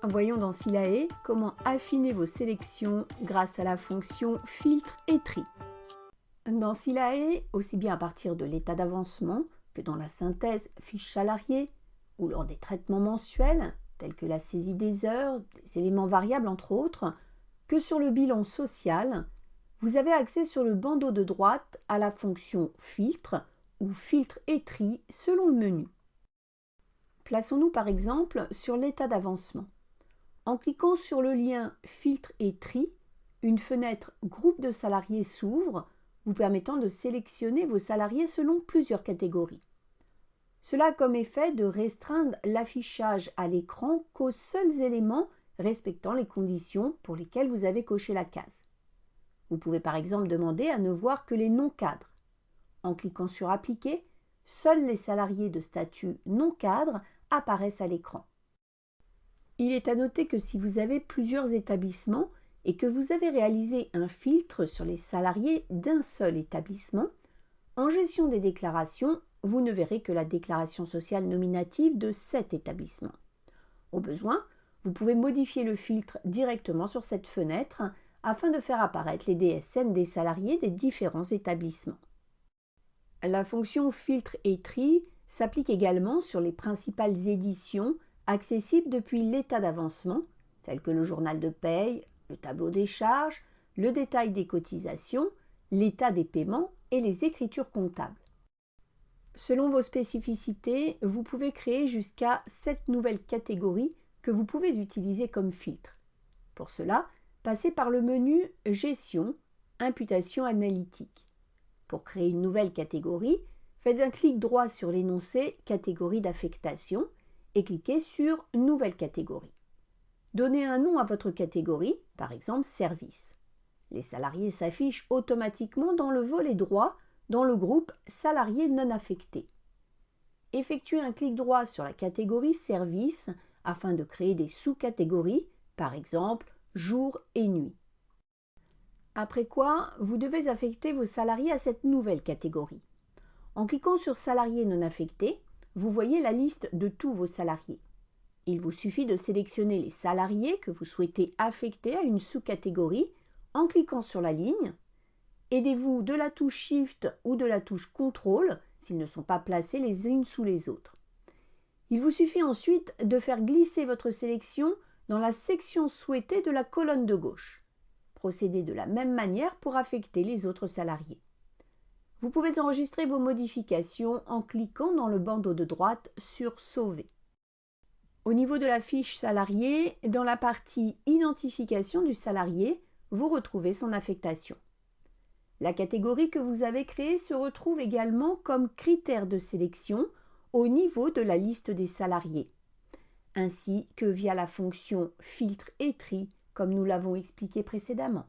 Voyons dans Silae comment affiner vos sélections grâce à la fonction filtre et tri. Dans Silae, aussi bien à partir de l'état d'avancement que dans la synthèse fiche salarié ou lors des traitements mensuels tels que la saisie des heures, des éléments variables entre autres, que sur le bilan social, vous avez accès sur le bandeau de droite à la fonction filtre ou filtre et tri selon le menu. Plaçons-nous par exemple sur l'état d'avancement. En cliquant sur le lien Filtre et tri, une fenêtre Groupe de salariés s'ouvre, vous permettant de sélectionner vos salariés selon plusieurs catégories. Cela a comme effet de restreindre l'affichage à l'écran qu'aux seuls éléments respectant les conditions pour lesquelles vous avez coché la case. Vous pouvez par exemple demander à ne voir que les non-cadres. En cliquant sur Appliquer, seuls les salariés de statut non-cadre apparaissent à l'écran. Il est à noter que si vous avez plusieurs établissements et que vous avez réalisé un filtre sur les salariés d'un seul établissement, en gestion des déclarations, vous ne verrez que la déclaration sociale nominative de cet établissement. Au besoin, vous pouvez modifier le filtre directement sur cette fenêtre afin de faire apparaître les DSN des salariés des différents établissements. La fonction filtre et tri s'applique également sur les principales éditions accessibles depuis l'état d'avancement, tels que le journal de paye, le tableau des charges, le détail des cotisations, l'état des paiements et les écritures comptables. Selon vos spécificités, vous pouvez créer jusqu'à 7 nouvelles catégories que vous pouvez utiliser comme filtre. Pour cela, passez par le menu Gestion, Imputation analytique. Pour créer une nouvelle catégorie, faites un clic droit sur l'énoncé Catégorie d'affectation et cliquez sur Nouvelle catégorie. Donnez un nom à votre catégorie, par exemple Service. Les salariés s'affichent automatiquement dans le volet droit dans le groupe Salariés non affectés. Effectuez un clic droit sur la catégorie Service afin de créer des sous-catégories, par exemple Jour et Nuit. Après quoi, vous devez affecter vos salariés à cette nouvelle catégorie. En cliquant sur Salariés non affectés, vous voyez la liste de tous vos salariés. Il vous suffit de sélectionner les salariés que vous souhaitez affecter à une sous-catégorie en cliquant sur la ligne. Aidez-vous de la touche Shift ou de la touche Contrôle s'ils ne sont pas placés les unes sous les autres. Il vous suffit ensuite de faire glisser votre sélection dans la section souhaitée de la colonne de gauche. Procédez de la même manière pour affecter les autres salariés. Vous pouvez enregistrer vos modifications en cliquant dans le bandeau de droite sur Sauver. Au niveau de la fiche salarié, dans la partie Identification du salarié, vous retrouvez son affectation. La catégorie que vous avez créée se retrouve également comme critère de sélection au niveau de la liste des salariés, ainsi que via la fonction Filtre et tri, comme nous l'avons expliqué précédemment.